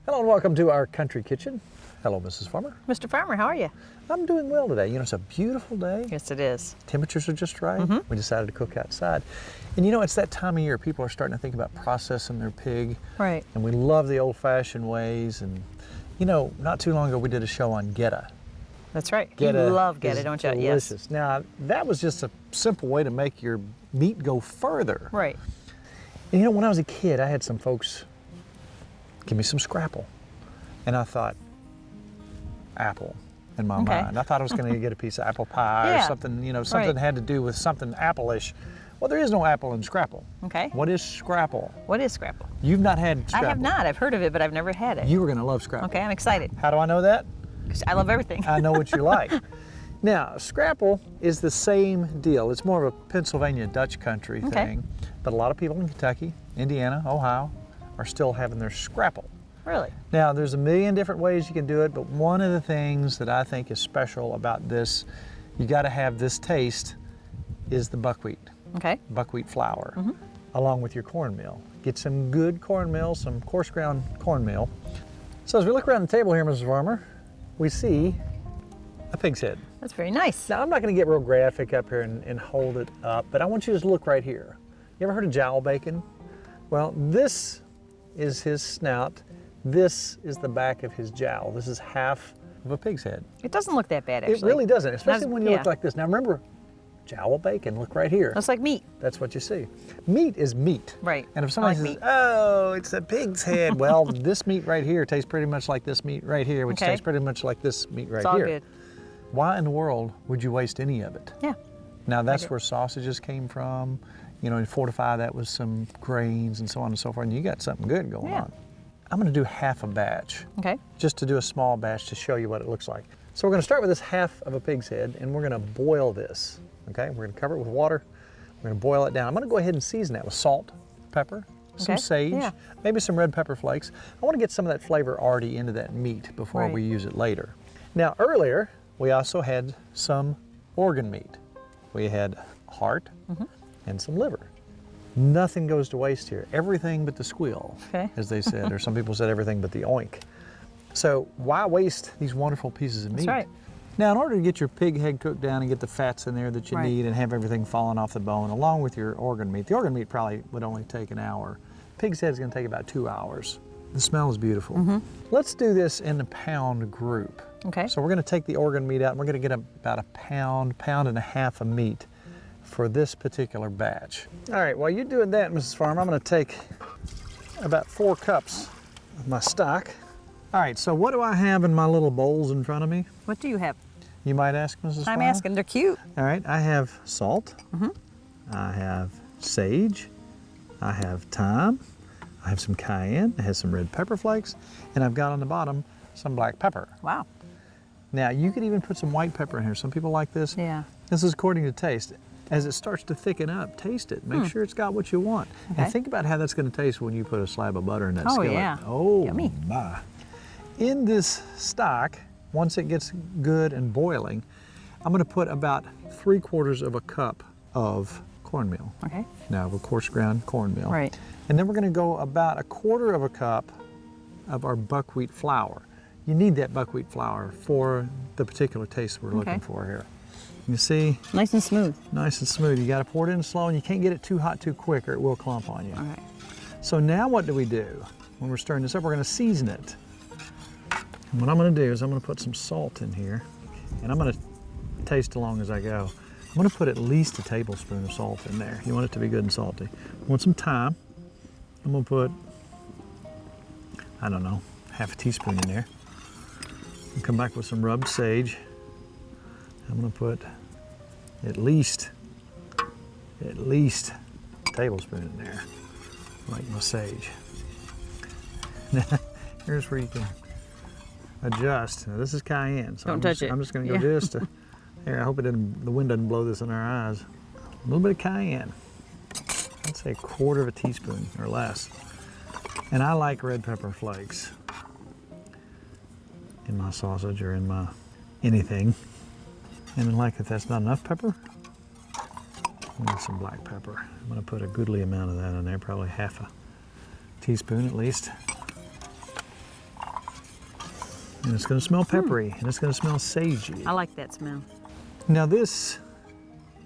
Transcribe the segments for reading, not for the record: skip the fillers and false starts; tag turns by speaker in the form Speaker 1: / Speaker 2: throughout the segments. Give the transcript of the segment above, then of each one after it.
Speaker 1: Hello and welcome to our country kitchen. Hello, Mrs. Farmer.
Speaker 2: Mr. Farmer, how are you?
Speaker 1: I'm doing well today. You know, it's a beautiful day.
Speaker 2: Yes, it is.
Speaker 1: Temperatures are just right. We decided to cook outside. And you know, it's that time of year. People are starting to think about processing their pig.
Speaker 2: Right.
Speaker 1: And we love the old-fashioned ways. And, you know, not too long ago we did a show on Geta.
Speaker 2: That's right.
Speaker 1: Geta
Speaker 2: you love Geta, don't you?
Speaker 1: Delicious.
Speaker 2: Yes.
Speaker 1: Now, that was just a simple way to make your meat go further.
Speaker 2: Right.
Speaker 1: And, you know, when I was a kid, I had some folks give me some Scrapple. And I thought, apple in my mind. I thought I was going to get a piece of apple pie or something, you know, something had to do with something apple-ish. Well, there is no apple in Scrapple.
Speaker 2: Okay.
Speaker 1: What is Scrapple?
Speaker 2: What is Scrapple?
Speaker 1: You've not had Scrapple.
Speaker 2: I have not. I've heard of it, but I've never had it.
Speaker 1: You were going to love Scrapple.
Speaker 2: Okay, I'm excited.
Speaker 1: How do I know that?
Speaker 2: 'Cause I love everything.
Speaker 1: I know what you like. Now, Scrapple is the same deal. It's more of a Pennsylvania Dutch country thing, but a lot of people in Kentucky, Indiana, Ohio are still having their Scrapple.
Speaker 2: Really?
Speaker 1: Now, there's a million different ways you can do it, but one of the things that I think is special about this, you got to have this taste, is the buckwheat.
Speaker 2: Okay.
Speaker 1: Buckwheat flour, along with your cornmeal. Get some good cornmeal, some coarse ground cornmeal. So as we look around the table here, Mrs. Farmer, we see a pig's head.
Speaker 2: That's very nice.
Speaker 1: Now, I'm not going to get real graphic up here and hold it up, but I want you to just look right here. You ever heard of jowl bacon? Well, this is his snout. This is the back of his jowl. This is half of a pig's head.
Speaker 2: It doesn't look that bad, actually.
Speaker 1: It really doesn't, especially when you look like this. Now remember, jowl bacon, look right here.
Speaker 2: Looks like meat.
Speaker 1: That's what you see. Meat is meat.
Speaker 2: Right.
Speaker 1: And if somebody
Speaker 2: like
Speaker 1: says,
Speaker 2: meat.
Speaker 1: oh, it's a pig's head, well, this meat right here tastes pretty much like this meat right here, which tastes pretty much like this meat right
Speaker 2: It's all
Speaker 1: here.
Speaker 2: good.
Speaker 1: Why in the world would you waste any of it?
Speaker 2: Yeah.
Speaker 1: Now that's where sausages came from. You know, and fortify that with some grains and so on and so forth, and you got something good going on. I'm going to do half a batch.
Speaker 2: Okay.
Speaker 1: Just to do a small batch to show you what it looks like. So we're going to start with this half of a pig's head, and we're going to boil this. Okay, we're going to cover it with water. We're going to boil it down. I'm going to go ahead and season that with salt, pepper, some sage, maybe some red pepper flakes. I want to get some of that flavor already into that meat before we use it later. Now earlier, we also had some organ meat. We had heart and some liver. Nothing goes to waste here. Everything but the squeal, as they said, or some people said everything but the oink. So why waste these wonderful pieces of meat?
Speaker 2: That's right.
Speaker 1: Now, in order to get your pig head cooked down and get the fats in there that you need and have everything falling off the bone, along with your organ meat, the organ meat probably would only take an hour. Pig's head is going to take about 2 hours. The smell is beautiful. Let's do this in the pound group.
Speaker 2: Okay.
Speaker 1: So we're going to take the organ meat out, and we're going to get about a pound, pound and a half of meat for this particular batch. All right, while you're doing that, Mrs. Farmer, I'm going to take about 4 cups of my stock. All right, so what do I have in my little bowls in front of me?
Speaker 2: What do you have?
Speaker 1: You might ask, Mrs. Farmer?
Speaker 2: I'm asking. They're cute.
Speaker 1: All right, I have salt. I have sage. I have thyme. I have some cayenne. I have some red pepper flakes. And I've got on the bottom some black pepper.
Speaker 2: Wow.
Speaker 1: Now, you could even put some white pepper in here. Some people like this.
Speaker 2: Yeah.
Speaker 1: This is according to taste. As it starts to thicken up, taste it. Make sure it's got what you want. And think about how that's going to taste when you put a slab of butter in that skillet.
Speaker 2: Yeah.
Speaker 1: Oh,
Speaker 2: yummy.
Speaker 1: My. In this stock, once it gets good and boiling, I'm going to put about 3/4 of a cup of cornmeal.
Speaker 2: Okay.
Speaker 1: Now, of coarse ground cornmeal.
Speaker 2: Right.
Speaker 1: And then we're going to go about 1/4 of a cup of our buckwheat flour. You need that buckwheat flour for the particular taste we're looking for here. You see?
Speaker 2: Nice and smooth.
Speaker 1: Nice and smooth. You got to pour it in slow, and you can't get it too hot too quick or it will clump on you.
Speaker 2: All right.
Speaker 1: So now what do we do? When we're stirring this up, we're going to season it. And what I'm going to do is I'm going to put some salt in here, and I'm going to taste along as I go. I'm going to put at least a tablespoon of salt in there. You want it to be good and salty. I want some thyme. I'm going to put, I don't know, half a teaspoon in there. And come back with some rubbed sage. I'm going to put at least a tablespoon in there, like my sage. Now, here's where you can adjust. Now, this is cayenne, so I'm just going to go just to, here, I hope the wind doesn't blow this in our eyes. A little bit of cayenne. I'd say 1/4 of a teaspoon or less. And I like red pepper flakes in my sausage or in my anything. And then, like, if that's not enough pepper, I need some black pepper. I'm going to put a goodly amount of that in there, probably half a teaspoon at least. And it's gonna smell peppery, and it's gonna smell sagey.
Speaker 2: I like that smell.
Speaker 1: Now this,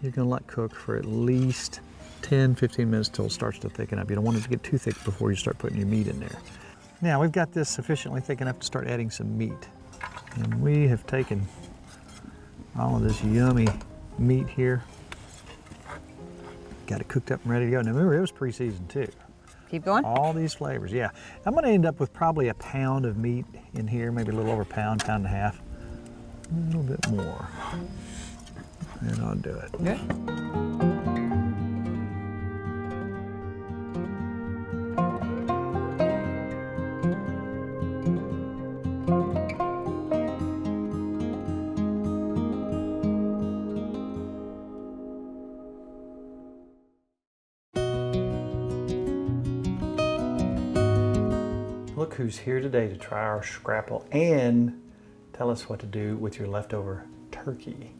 Speaker 1: you're gonna let cook for at least 10, 15 minutes till it starts to thicken up. You don't want it to get too thick before you start putting your meat in there. Now we've got this sufficiently thick enough to start adding some meat. And we have taken all of this yummy meat here. Got it cooked up and ready to go. Now remember, it was pre-seasoned too.
Speaker 2: Keep going.
Speaker 1: All these flavors, yeah. I'm gonna end up with probably a pound of meat in here, maybe a little over a pound, pound and a half. A little bit more. And I'll do it.
Speaker 2: Good.
Speaker 1: Look who's here today to try our Scrapple and tell us what to do with your leftover turkey.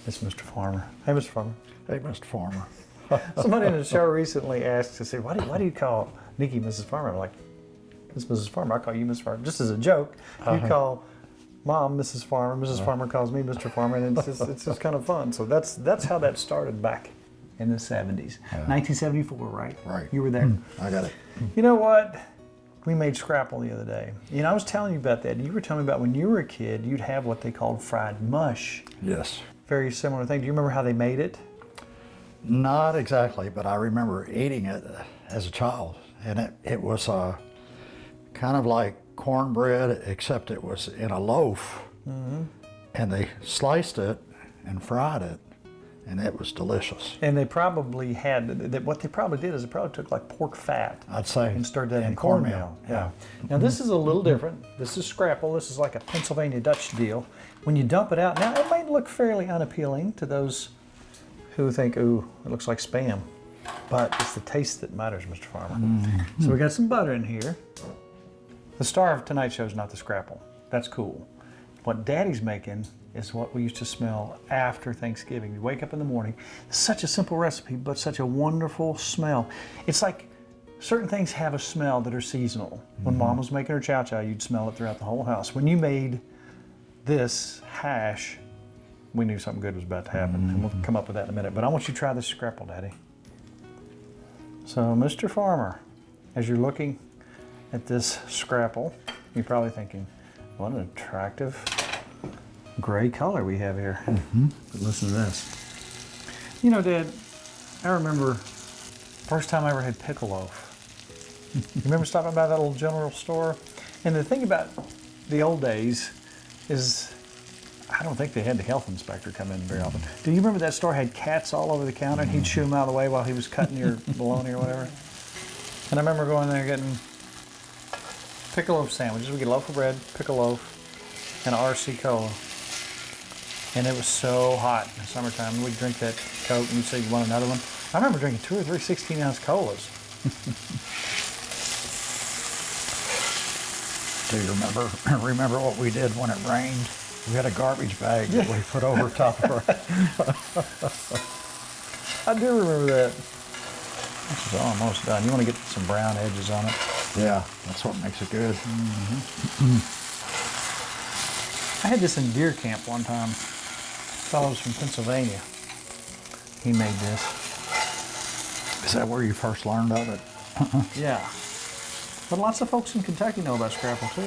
Speaker 1: It's Mr. Farmer. Hey, Mr. Farmer.
Speaker 3: Hey, Mr. Farmer.
Speaker 1: Somebody in the show recently asked to say, why do you call Nikki Mrs. Farmer? I'm like, it's Mrs. Farmer. I call you Mrs. Farmer. Just as a joke, you call Mom Mrs. Farmer. Mrs. Farmer calls me Mr. Farmer, and it's just kind of fun. So that's how that started back in the 70s. 1974, right?
Speaker 3: Right.
Speaker 1: You were there.
Speaker 3: I got it.
Speaker 1: You know what? We made Scrapple the other day. You know, I was telling you about that. You were telling me about when you were a kid, you'd have what they called fried mush.
Speaker 3: Yes.
Speaker 1: Very similar thing. Do you remember how they made it?
Speaker 3: Not exactly, but I remember eating it as a child. And it was kind of like cornbread, except it was in a loaf. Mm-hmm. And they sliced it and fried it, and it was delicious.
Speaker 1: And they probably had, what they probably did is they probably took like pork fat.
Speaker 3: I'd say.
Speaker 1: And stirred that in cornmeal. Yeah. Now this is a little different. This is Scrapple. This is like a Pennsylvania Dutch deal. When you dump it out, now it might look fairly unappealing to those who think, ooh, it looks like Spam. But it's the taste that matters, Mr. Farmer. Mm-hmm. So we got some butter in here. The star of tonight's show is not the Scrapple. That's cool. What Daddy's making is what we used to smell after Thanksgiving. You wake up in the morning. It's such a simple recipe, but such a wonderful smell. It's like certain things have a smell that are seasonal. When Mom was making her chow chow, you'd smell it throughout the whole house. When you made this hash, we knew something good was about to happen. And we'll come up with that in a minute. But I want you to try this Scrapple, Daddy. So, Mr. Farmer, as you're looking at this Scrapple, you're probably thinking, what an attractive gray color we have here. But listen to this. You know, Dad, I remember first time I ever had pickle loaf. You remember stopping by that old general store? And the thing about the old days is I don't think they had the health inspector come in very often. Do you remember that store had cats all over the counter and he'd shoo them out of the way while he was cutting your bologna or whatever? And I remember going there getting pickle loaf sandwiches. We get a loaf of bread, pickle loaf, and RC Cola. And it was so hot in the summertime. We'd drink that Coke and you'd say, you want another one? I remember drinking 2 or 3 16-ounce colas.
Speaker 3: Do you remember what we did when it rained? We had a garbage bag that we put over top of our...
Speaker 1: I do remember that. This is almost done. You want to get some brown edges on it?
Speaker 3: Yeah, that's what makes it good.
Speaker 1: I had this in deer camp one time. Fellows from Pennsylvania. He made this.
Speaker 3: Is that where you first learned of it?
Speaker 1: Yeah. But lots of folks in Kentucky know about Scrapple too.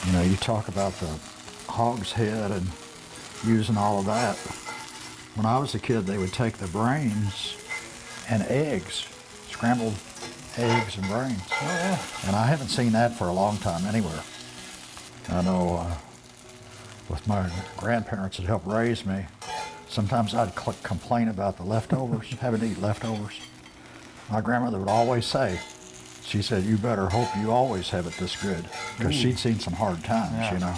Speaker 3: You know, you talk about the hog's head and using all of that. When I was a kid, they would take the brains and eggs, scrambled eggs and brains.
Speaker 1: Oh, yeah.
Speaker 3: And I haven't seen that for a long time anywhere. I know with my grandparents that helped raise me, sometimes I'd complain about the leftovers, having to eat leftovers. My grandmother would always say, she said, you better hope you always have it this good, because she'd seen some hard times, you know.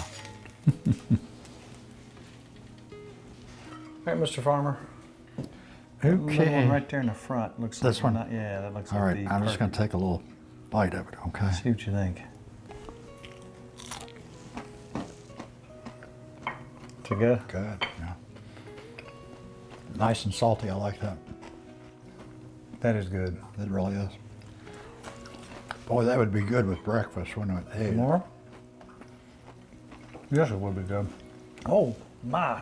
Speaker 1: All right, Mr. Farmer.
Speaker 3: Okay.
Speaker 1: That one right there in the front looks like
Speaker 3: This one?
Speaker 1: Yeah, that looks
Speaker 3: All
Speaker 1: like
Speaker 3: right,
Speaker 1: the
Speaker 3: I'm just going
Speaker 1: perfect.
Speaker 3: to take a little bite of it, okay?
Speaker 1: See what you think. Too good?
Speaker 3: Good, yeah. Nice and salty, I like that.
Speaker 1: That is good.
Speaker 3: It really is. Boy, that would be good with breakfast, wouldn't it? Hey,
Speaker 1: More? Yes, it would be good. Oh, my.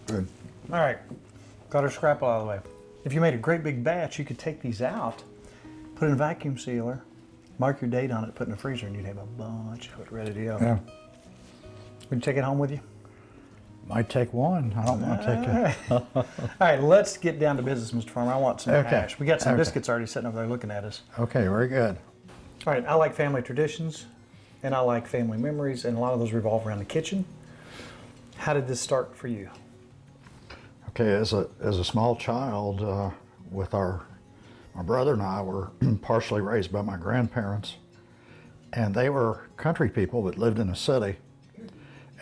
Speaker 3: Good.
Speaker 1: All right, got our scrapple out of the way. If you made a great big batch, you could take these out, put it in a vacuum sealer, mark your date on it, put it in the freezer, and you'd have a bunch of it ready to go.
Speaker 3: Yeah.
Speaker 1: Would you take it home with you?
Speaker 3: Might take one. I don't want to take it.
Speaker 1: All right, let's get down to business, Mr. Farmer. I want some
Speaker 3: Okay.
Speaker 1: hash. We got some
Speaker 3: Okay.
Speaker 1: biscuits already sitting over there looking at us.
Speaker 3: Okay, very good.
Speaker 1: All right, I like family traditions, and I like family memories, and a lot of those revolve around the kitchen. How did this start for you?
Speaker 3: Okay, as a small child, my brother and I were partially raised by my grandparents, and they were country people that lived in a city,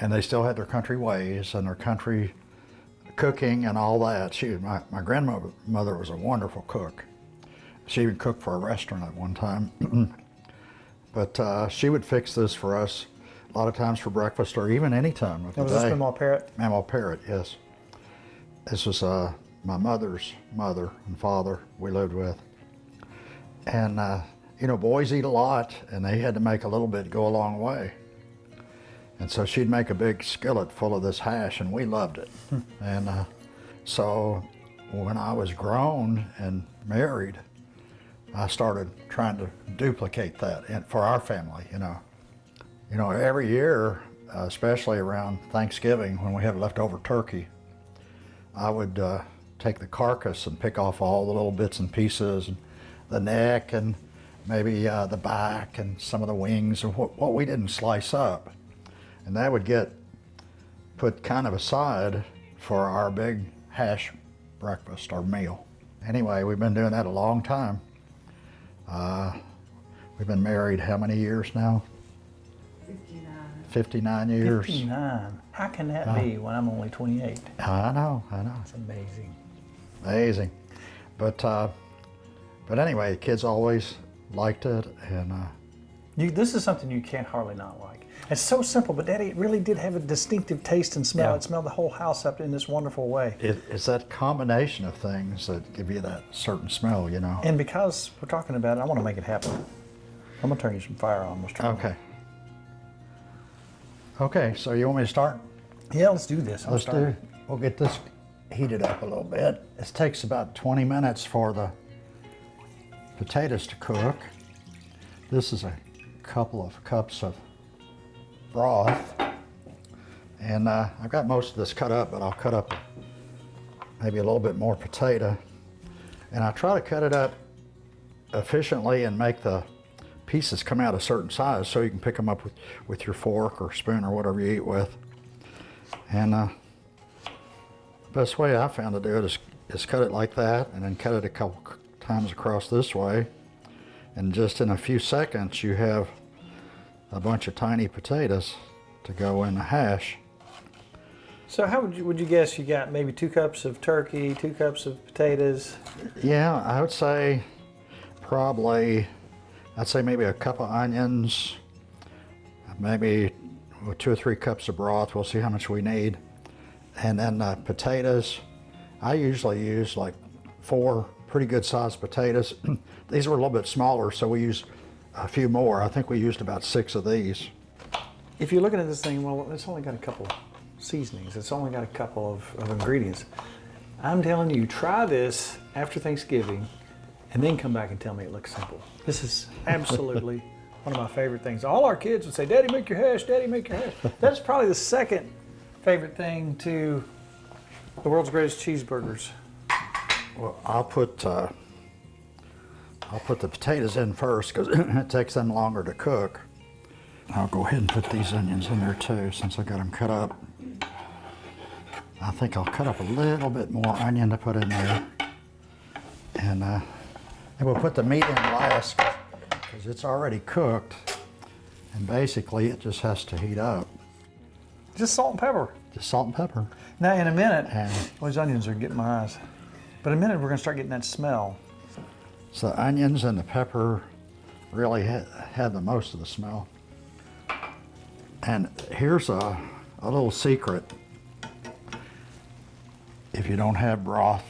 Speaker 3: and they still had their country ways and their country cooking and all that. My grandmother was a wonderful cook. She even cooked for a restaurant at one time. But she would fix this for us a lot of times for breakfast or even any time of the
Speaker 1: Was
Speaker 3: day.
Speaker 1: this Mamaw Parrot?
Speaker 3: Mamaw Parrot, yes. This was my mother's mother and father we lived with. And, boys eat a lot, and they had to make a little bit to go a long way. And so she'd make a big skillet full of this hash, and we loved it. And so when I was grown and married, I started trying to duplicate that for our family, every year, especially around Thanksgiving when we have leftover turkey, I would take the carcass and pick off all the little bits and pieces, and the neck and maybe the back and some of the wings and what we didn't slice up. And that would get put kind of aside for our big hash breakfast or meal. Anyway, we've been doing that a long time. We've been married how many years now? 59 years.
Speaker 1: 59. How can that be when I'm only 28?
Speaker 3: I know.
Speaker 1: It's amazing.
Speaker 3: Amazing. But anyway, the kids always liked it, and
Speaker 1: This is something you can't hardly not like. It's so simple, but Daddy, it really did have a distinctive taste and smell.
Speaker 3: Yeah.
Speaker 1: It smelled the whole house up in this wonderful way.
Speaker 3: it's that combination of things that give you that certain smell,
Speaker 1: And because we're talking about it, I want to make it happen. I'm going to turn you some fire on, Mr.
Speaker 3: Okay. Okay, so you want me to start?
Speaker 1: Yeah, let's do this.
Speaker 3: We'll get this heated up a little bit. It takes about 20 minutes for the potatoes to cook. This is a couple of cups of broth. And I've got most of this cut up, but I'll cut up maybe a little bit more potato. And I try to cut it up efficiently and make the pieces come out a certain size so you can pick them up with your fork or spoon or whatever you eat with. And the best way I found to do it is cut it like that and then cut it a couple times across this way. And just in a few seconds you have a bunch of tiny potatoes to go in the hash.
Speaker 1: So how would you guess you got maybe 2 cups of turkey, 2 cups of potatoes?
Speaker 3: Yeah, I would say probably, I'd say maybe a cup of onions, maybe 2 or 3 cups of broth. We'll see how much we need. And then potatoes, I usually use like 4 pretty good sized potatoes. These were a little bit smaller, so we used a few more. I think we used about 6 of these.
Speaker 1: If you're looking at this thing, well, it's only got a couple of seasonings. It's only got a couple of ingredients. I'm telling you, try this after Thanksgiving and then come back and tell me it looks simple. This is absolutely one of my favorite things. All our kids would say, Daddy, make your hash, Daddy, make your hash. That's probably the second favorite thing to the world's greatest cheeseburgers.
Speaker 3: Well, I'll put the potatoes in first because it takes them longer to cook. I'll go ahead and put these onions in there too since I got them cut up. I think I'll cut up a little bit more onion to put in there. And we'll put the meat in last because it's already cooked. And basically it just has to heat up.
Speaker 1: Just salt and pepper.
Speaker 3: Just salt and pepper.
Speaker 1: Now in a minute,
Speaker 3: And
Speaker 1: those onions are getting my eyes. But in a minute we're gonna start getting that smell.
Speaker 3: so the onions and the pepper really had the most of the smell. And here's a little secret. If you don't have broth,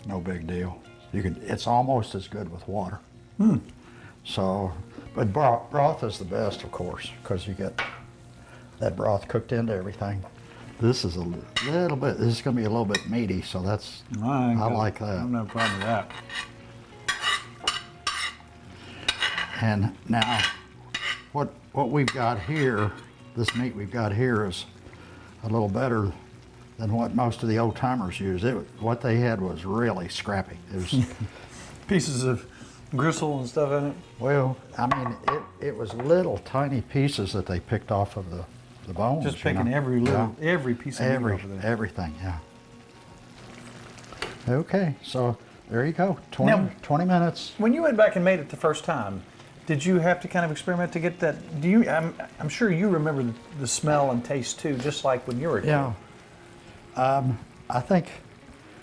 Speaker 3: no big deal. It's almost as good with water. So, but broth is the best, of course, because you get that broth cooked into everything. This is a little bit, this is gonna be a little bit meaty, so that's, I like
Speaker 1: I
Speaker 3: that.
Speaker 1: have no problem with that.
Speaker 3: And now, what we've got here, this meat we've got here is a little better than what most of the old timers use. What they had was really scrappy. It was,
Speaker 1: Pieces of gristle and stuff in it.
Speaker 3: well, I mean, it was little tiny pieces that they picked off of the bones.
Speaker 1: Just picking every little, every piece of meat off of there.
Speaker 3: Everything, yeah. Okay, so there you go, 20 minutes.
Speaker 1: When you went back and made it the first time, did you have to kind of experiment to get that? I'm sure you remember the smell and taste too, just like when you were a kid.
Speaker 3: Yeah. I think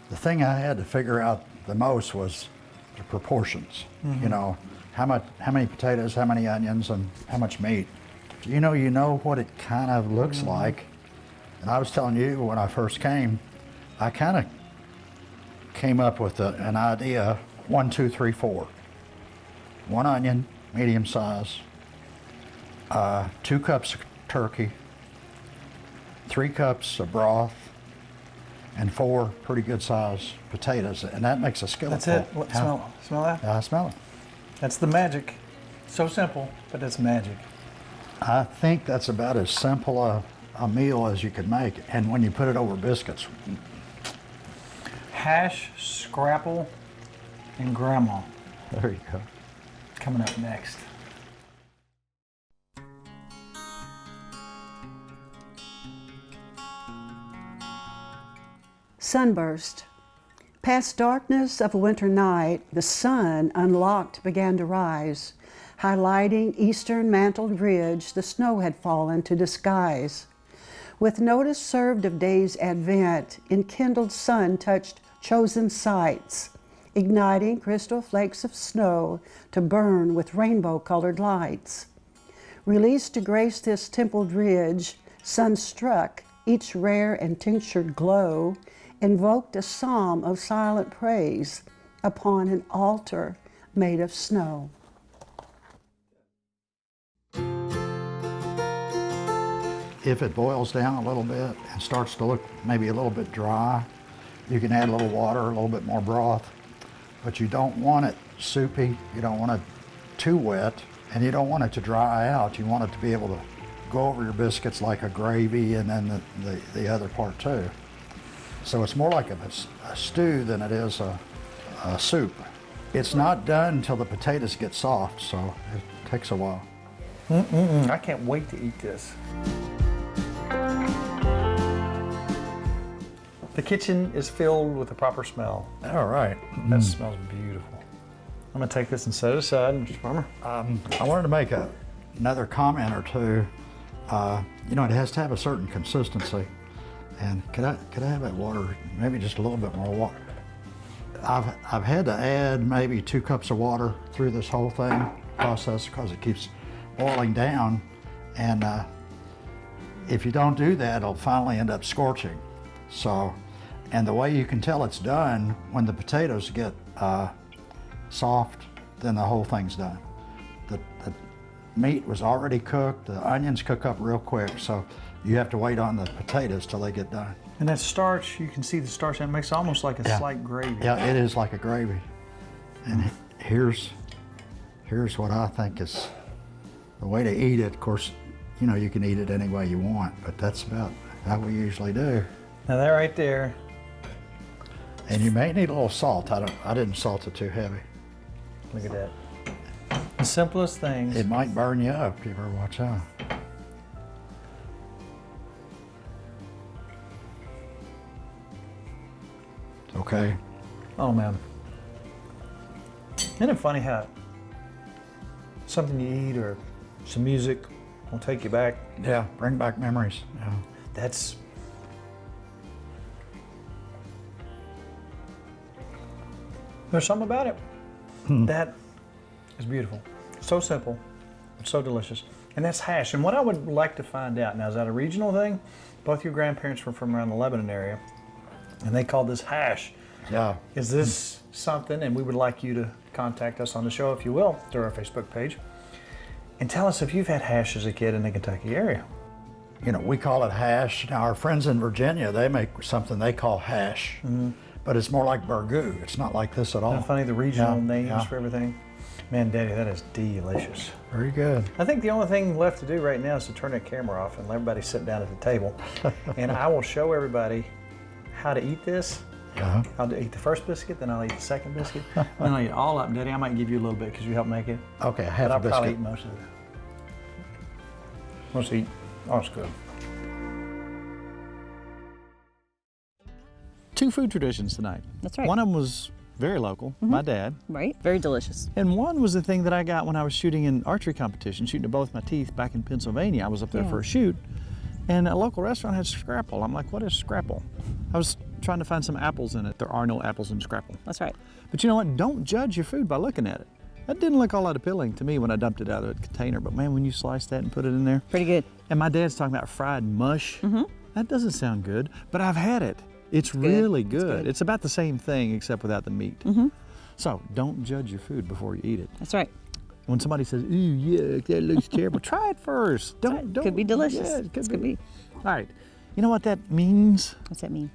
Speaker 3: the thing I had to figure out the most was the proportions.
Speaker 1: Mm-hmm.
Speaker 3: You know, how many potatoes, how many onions, and how much meat. You know what it kind of looks
Speaker 1: Mm-hmm.
Speaker 3: like. And I was telling you when I first came, I kind of came up with an idea: 1, 2, 3, 4. 1 onion, medium size. 2 cups of turkey. 3 cups of broth. And 4 pretty good sized potatoes, and that makes a skillet.
Speaker 1: That's it. Look, smell that?
Speaker 3: Yeah, I smell it.
Speaker 1: That's the magic. So simple, but it's magic.
Speaker 3: I think that's about as simple a meal as you could make, and when you put it over biscuits.
Speaker 1: Hash, scrapple, and grandma
Speaker 3: There you go.
Speaker 1: coming up next.
Speaker 4: Sunburst. Past darkness of a winter night, the sun, unlocked, began to rise. Highlighting eastern mantled ridge, the snow had fallen to disguise. With notice served of day's advent, enkindled sun touched chosen sights, igniting crystal flakes of snow to burn with rainbow-colored lights. Released to grace this templed ridge, sun struck, each rare and tinctured glow, invoked a psalm of silent praise upon an altar made of snow.
Speaker 3: If it boils down a little bit and starts to look maybe a little bit dry, you can add a little water, a little bit more broth, but you don't want it soupy, you don't want it too wet, and you don't want it to dry out. You want it to be able to go over your biscuits like a gravy, and then the other part too. So it's more like a stew than it is a soup. It's not done until the potatoes get soft, so it takes a while.
Speaker 1: I can't wait to eat this. The kitchen is filled with the proper smell.
Speaker 3: All right.
Speaker 1: That smells beautiful. I'm gonna take this and set it aside, Mr. Farmer.
Speaker 3: I wanted to make another comment or two. You know, it has to have a certain consistency. And could I have that water, maybe just a little bit more water? I've had to add maybe 2 cups of water through this whole process because it keeps boiling down. And if you don't do that, it'll finally end up scorching. So, and the way you can tell it's done, when the potatoes get soft, then the whole thing's done. The meat was already cooked, the onions cook up real quick, so you have to wait on the potatoes till they get done.
Speaker 1: And that starch, you can see the starch, and it makes it almost like a slight gravy.
Speaker 3: Yeah, it is like a gravy. And here's what I think is the way to eat it. Of course, you know, you can eat it any way you want, but that's about how we usually do.
Speaker 1: Now that right there,
Speaker 3: And you may need a little salt. I didn't salt it too heavy.
Speaker 1: look at that. The simplest things.
Speaker 3: It might burn you up. You better watch out. Okay.
Speaker 1: Oh man. Isn't it funny how something you eat or some music will take you back?
Speaker 3: Yeah, bring back memories. Yeah.
Speaker 1: That's there's something about it that is beautiful. So simple, so delicious. And that's hash. And what I would like to find out now, is that a regional thing? Both your grandparents were from around the Lebanon area, and they called this hash.
Speaker 3: Yeah.
Speaker 1: Is this something, and we would like you to contact us on the show, if you will, through our Facebook page, and tell us if you've had hash as a kid in the Kentucky area.
Speaker 3: You know, we call it hash. Now, our friends in Virginia, they make something they call hash, but it's more like burgoo. It's not like this at all.
Speaker 1: Isn't that funny, the regional
Speaker 3: Yeah,
Speaker 1: names
Speaker 3: yeah.
Speaker 1: for everything? Man, Daddy, that is delicious.
Speaker 3: Very good.
Speaker 1: I think the only thing left to do right now is to turn that camera off and let everybody sit down at the table. And I will show everybody how to eat this.
Speaker 3: Uh-huh.
Speaker 1: I'll eat the first biscuit, then I'll eat the second biscuit. Then I'll eat all up. Daddy, I might give you a little bit because you helped make it.
Speaker 3: Okay,
Speaker 1: But
Speaker 3: half
Speaker 1: I'll
Speaker 3: a
Speaker 1: probably
Speaker 3: biscuit.
Speaker 1: eat most of it. Let's eat. Oh, it's good. 2 food traditions tonight.
Speaker 2: That's right.
Speaker 1: One of them was very local, my dad.
Speaker 2: Right? Very delicious.
Speaker 1: And one was the thing that I got when I was shooting in archery competition, shooting to both my teeth back in Pennsylvania. I was up there for a shoot, and a local restaurant had Scrapple. I'm like, what is Scrapple? I was trying to find some apples in it. There are no apples in Scrapple.
Speaker 2: That's right.
Speaker 1: But you know what? Don't judge your food by looking at it. That didn't look all that appealing to me when I dumped it out of the container, but man, when you slice that and put it in there.
Speaker 2: Pretty good.
Speaker 1: And my dad's talking about fried mush. That doesn't sound good, but I've had it. It's really good. It's about the same thing except without the meat. So don't judge your food before you eat it.
Speaker 2: That's right.
Speaker 1: When somebody says, "Ooh, yeah, that looks terrible," try it first. Don't.
Speaker 2: Could be delicious.
Speaker 1: Yeah, it
Speaker 2: Could be.
Speaker 1: All right. You know what that means?
Speaker 2: What's that mean?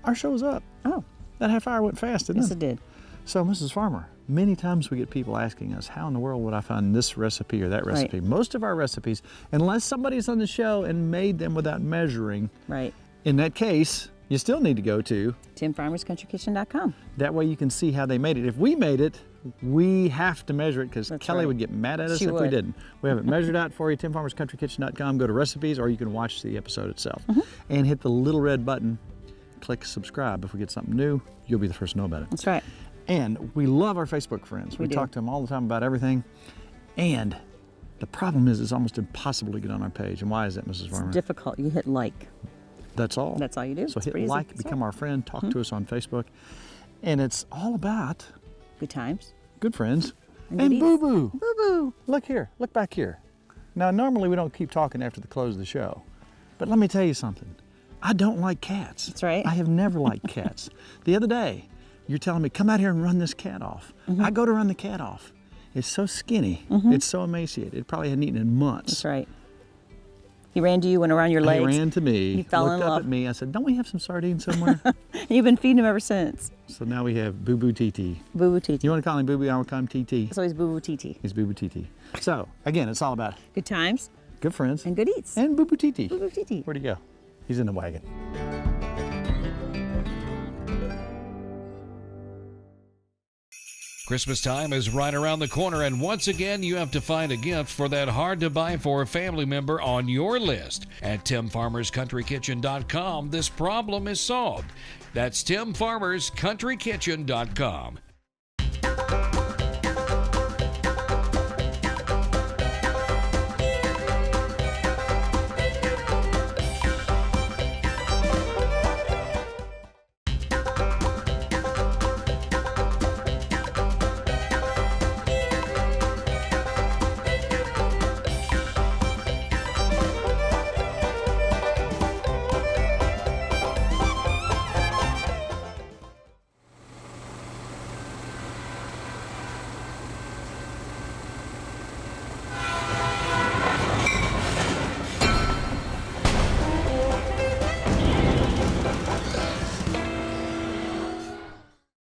Speaker 1: Our show's up.
Speaker 2: Oh,
Speaker 1: That half hour went fast, didn't
Speaker 2: yes,
Speaker 1: it?
Speaker 2: it did.
Speaker 1: So, Mrs. Farmer, many times we get people asking us, how in the world would I find this recipe or that recipe? Most of our recipes, unless somebody's on the show and made them without measuring,
Speaker 2: Right.
Speaker 1: in that case, you still need to go to.
Speaker 2: TimFarmersCountryKitchen.com.
Speaker 1: That way you can see how they made it. If we made it, we have to measure it because
Speaker 2: That's
Speaker 1: Kelly
Speaker 2: right.
Speaker 1: would get mad at us
Speaker 2: She
Speaker 1: if we
Speaker 2: would.
Speaker 1: didn't. We have it measured out for you, TimFarmersCountryKitchen.com. Go to recipes, or you can watch the episode itself. And hit the little red button. Click subscribe. If we get something new, you'll be the first to know about it.
Speaker 2: That's right.
Speaker 1: And we love our Facebook friends. We
Speaker 2: do.
Speaker 1: talk to them all the time about everything. And the problem is it's almost impossible to get on our page. And why is that, Mrs. Farmer?
Speaker 2: Difficult. You hit like.
Speaker 1: That's all.
Speaker 2: That's all you do.
Speaker 1: So
Speaker 2: It's
Speaker 1: hit
Speaker 2: pretty easy.
Speaker 1: like,
Speaker 2: That's
Speaker 1: become
Speaker 2: right.
Speaker 1: our friend, talk to us on Facebook. And it's all about
Speaker 2: Good times.
Speaker 1: good friends
Speaker 2: And
Speaker 1: and
Speaker 2: good eats.
Speaker 1: boo-boo.
Speaker 2: Boo-boo.
Speaker 1: Look here, look back here. Now, normally we don't keep talking after the close of the show, but let me tell you something. I don't like cats.
Speaker 2: That's right.
Speaker 1: I have never liked cats. The other day, you're telling me, come out here and run this cat off. I go to run the cat off. It's so skinny. It's so emaciated. It probably hadn't eaten in months.
Speaker 2: That's right. He ran to you, went around your legs.
Speaker 1: He ran to me,
Speaker 2: You fell
Speaker 1: looked
Speaker 2: in
Speaker 1: up
Speaker 2: love.
Speaker 1: at me. I said, don't we have some sardines somewhere?
Speaker 2: You've been feeding him ever since.
Speaker 1: So now we have Boo Boo TT.
Speaker 2: Boo Boo TT.
Speaker 1: You want to call him Boo Boo? I want to call him TT.
Speaker 2: So he's Boo Boo TT.
Speaker 1: He's Boo Boo TT. So, again, it's all about
Speaker 2: Good times
Speaker 1: good friends
Speaker 2: and good eats.
Speaker 1: and Boo Boo TT.
Speaker 2: Boo Boo TT.
Speaker 1: Where'd he go? He's in the wagon.
Speaker 5: Christmas time is right around the corner, and once again, you have to find a gift for that hard-to-buy-for family member on your list. At TimFarmersCountryKitchen.com, this problem is solved. That's TimFarmersCountryKitchen.com.